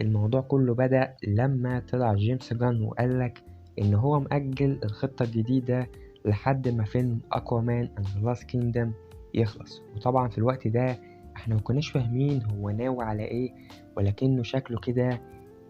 الموضوع كله بدأ لما طلع جيمس جان وقالك إن هو مأجل الخطة الجديدة لحد ما فيلم أكوامان أند ذا لاست كيندم يخلص. وطبعا في الوقت ده احنا مكناش فاهمين هو ناوي على ايه، ولكنه شكله كده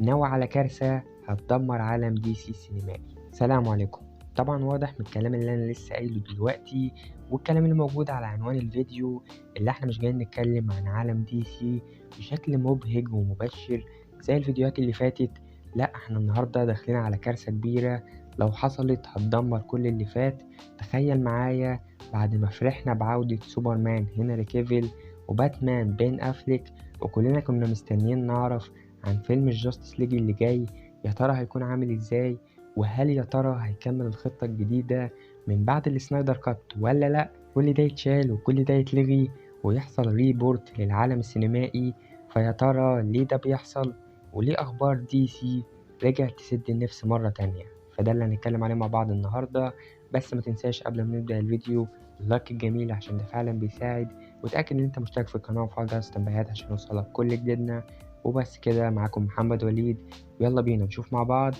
ناوي على كارثة هتدمر عالم دي سي السينمائي. سلام عليكم. طبعا واضح من الكلام اللي انا لسه قايله دلوقتي والكلام اللي موجود على عنوان الفيديو اللي احنا مش جايين نتكلم عن عالم دي سي بشكل مبهج ومبشر زي الفيديوهات اللي فاتت. لا، احنا النهاردة داخلين على كارثة كبيرة لو حصلت هتدمر كل اللي فات. تخيل معايا، بعد ما فرحنا بعودة سوبرمان هنري كيفيل وباتمان بين أفليك وكلنا كنا مستنيين نعرف عن فيلم الجاستس ليج اللي جاي، يا ترى هيكون عامل ازاي، وهل يا ترى هيكمل الخطة الجديدة من بعد السنايدر كات ولا لا. كل ده يتشال وكل ده يتلغي ويحصل ريبورت للعالم السينمائي. فيا ترى ليه ده بيحصل، وليه أخبار دي سي رجعت تسد النفس مرة تانية؟ فده اللي هنتكلم عليه مع بعض النهاردة. بس ما تنساش قبل ما نبدأ الفيديو اللايك الجميل عشان ده فعلا بيساعد، وتأكد ان انت مشترك في القناة وفعل جرس التنبيهات عشان يوصلك كل جديدنا. وبس كده، معاكم محمد وليد، ويلا بينا نشوف مع بعض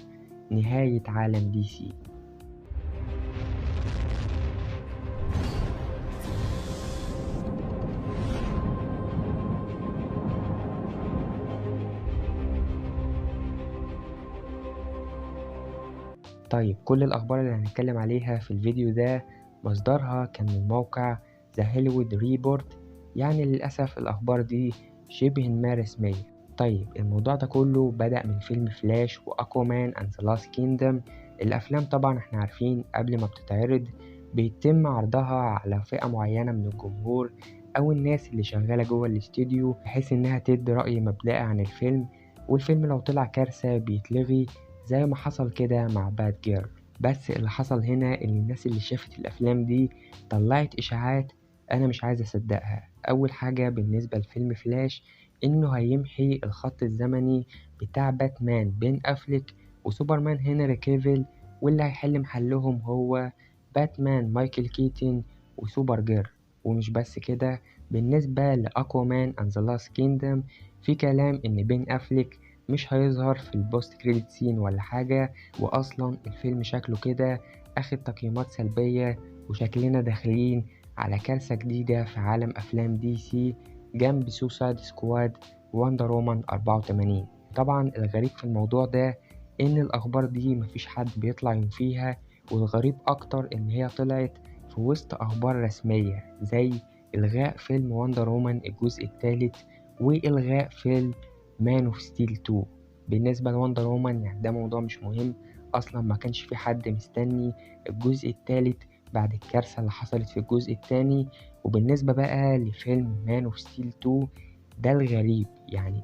نهاية عالم دي سي. طيب، كل الأخبار اللي هنتكلم عليها في الفيديو ده مصدرها كان من موقع ذا هوليوود ريبورت. يعني للأسف الأخبار دي شبه ما رسمية. طيب، الموضوع ده كله بدأ من فيلم فلاش وأكوامان أند ذا لاست كيندم. الأفلام طبعا احنا عارفين قبل ما بتتعرض بيتم عرضها على فئة معينة من الجمهور أو الناس اللي شغالة جوه الاستوديو بحيث إنها تدي رأي مبدئي عن الفيلم، والفيلم لو طلع كارثة بيتلغي زي ما حصل كده مع باد جير. بس اللي حصل هنا ان الناس اللي شافت الافلام دي طلعت اشاعات انا مش عايز اصدقها. اول حاجة بالنسبة لفيلم فلاش انه هيمحي الخط الزمني بتاع باتمان بين افليك وسوبرمان هنري كيفيل، واللي هيحل محلهم هو باتمان مايكل كيتن وسوبر جير. ومش بس كده، بالنسبة لأكوامان أند ذا لاست كيندم في كلام إن بين أفليك مش هيظهر في البوست كريدت سين ولا حاجة، وأصلا الفيلم شكله كده أخد تقييمات سلبية، وشكلنا داخلين على كارثة جديدة في عالم أفلام دي سي جنب سوسايد سكواد وندر وومن 84. طبعا الغريب في الموضوع ده إن الأخبار دي مفيش حد بيطلع ينفيها، والغريب أكتر إن هي طلعت في وسط أخبار رسمية زي إلغاء فيلم وندر وومن الجزء الثالث وإلغاء فيلم مان اوف ستيل 2. بالنسبة لوندر وومن يعني ده موضوع مش مهم، أصلا ما كانش في حد مستني الجزء الثالث بعد الكارثة اللي حصلت في الجزء الثاني. وبالنسبة بقى لفيلم مان اوف ستيل 2 ده الغريب، يعني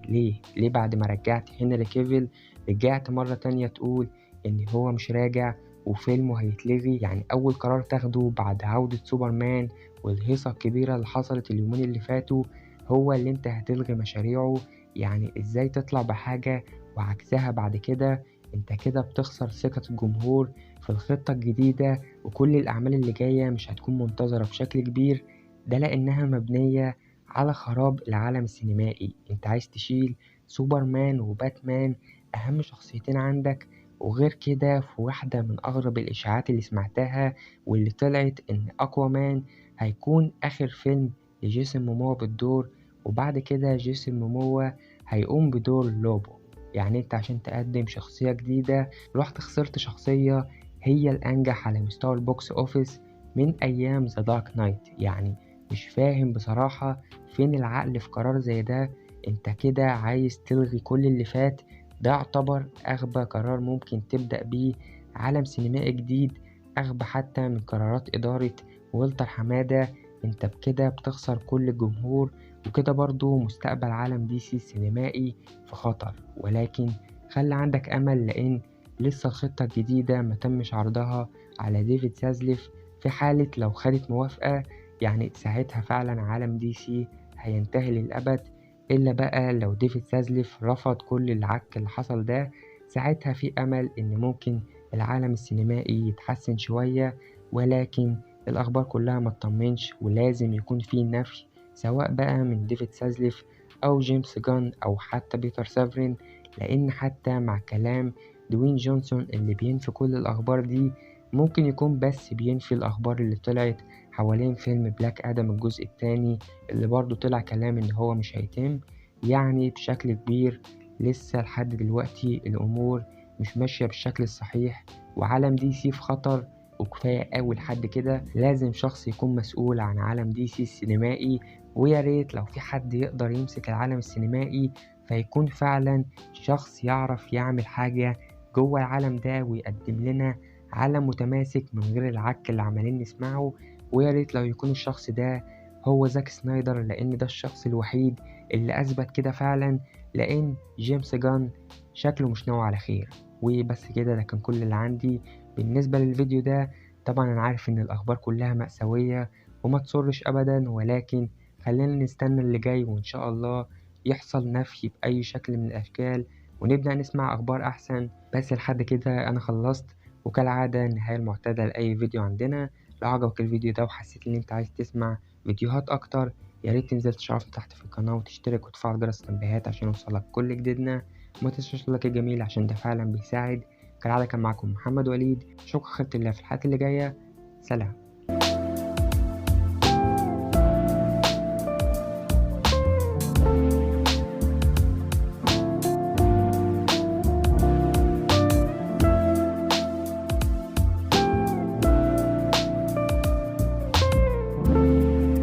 ليه بعد ما رجعت هنري كيفيل رجعت مرة تانية تقول إن هو مش راجع وفيلمه هيتلغي؟ يعني أول قرار تاخده بعد عودة سوبرمان والهيصة الكبيرة اللي حصلت اليومين اللي فاتوا هو اللي انت هتلغي مشاريعه؟ يعني ازاي تطلع بحاجة وعكسها بعد كده؟ انت كده بتخسر ثقة الجمهور في الخطة الجديدة، وكل الأعمال اللي جاية مش هتكون منتظرة بشكل كبير، ده لأنها مبنية على خراب العالم السينمائي. انت عايز تشيل سوبرمان وباتمان، أهم شخصيتين عندك. وغير كده، في واحدة من أغرب الإشاعات اللي سمعتها واللي طلعت إن أكوامان هيكون آخر فيلم لجيسون موموا بالدور، وبعد كده جيسون موموا هيقوم بدور لوبو. يعني انت عشان تقدم شخصية جديدة رحت خسرت شخصية هي الأنجح على مستوى البوكس أوفيس من أيام ذا دارك نايت. يعني مش فاهم بصراحة فين العقل في قرار زي ده. انت كده عايز تلغي كل اللي فات، ده يعتبر أغبى قرار ممكن تبدأ بيه عالم سينمائي جديد، أغبى حتى من قرارات إدارة والتر حمادة. انت بكده بتخسر كل الجمهور، وكده برضو مستقبل عالم دي سي السينمائي في خطر. ولكن خلي عندك أمل، لأن لسه الخطة الجديدة متمش عرضها على ديفيد سازليف. في حالة لو خدت موافقة يعني ساعتها فعلا عالم دي سي هينتهي للأبد. إلا بقى لو ديفيد سازليف رفض كل العك اللي حصل ده، ساعتها في أمل إن ممكن العالم السينمائي يتحسن شوية. ولكن الأخبار كلها ما تطمنش، ولازم يكون في نفي سواء بقى من ديفيد سازليف أو جيمس جان أو حتى بيتر سافرين، لأن حتى مع كلام دوين جونسون اللي بينفي كل الأخبار دي، ممكن يكون بس بينفي الأخبار اللي طلعت حوالين فيلم بلاك آدم الجزء التاني اللي برضه طلع كلام إن هو مش هيتم. يعني بشكل كبير لسه لحد دلوقتي الأمور مش ماشية بالشكل الصحيح، وعالم دي سي في خطر. وكفاية أوي لحد كده، لازم شخص يكون مسؤول عن عالم دي سي السينمائي. ويا ريت لو في حد يقدر يمسك العالم السينمائي فيكون فعلا شخص يعرف يعمل حاجة جوه العالم ده ويقدم لنا عالم متماسك من غير العك اللي عمالين نسمعه. ويا ريت لو يكون الشخص ده هو زاك سنايدر، لأن ده الشخص الوحيد اللي أثبت كده فعلا، لأن جيمس جان شكله مش ناوي على خير. وبس كده، ده كان كل اللي عندي بالنسبة للفيديو ده. طبعا أنا عارف إن الأخبار كلها مأساوية وما تسرش أبدا، ولكن خلينا نستنى اللي جاي، وإن شاء الله يحصل نفي بأي شكل من الأشكال ونبدأ نسمع أخبار أحسن. بس لحد كده أنا خلصت، وكالعادة النهاية المعتادة لأي فيديو عندنا. لو عجبك الفيديو ده وحسيت إن أنت عايز تسمع فيديوهات أكتر، ياريت تنزل تشرفنا تحت في القناة وتشترك وتفعل جرس التنبيهات عشان يوصلك كل جديدنا. وما تنساش اللايك الجميل عشان ده فعلا بيساعد. كالعادة كان معكم محمد وليد، أشوفكم خير الله في الحلقات اللي جاية. سلام.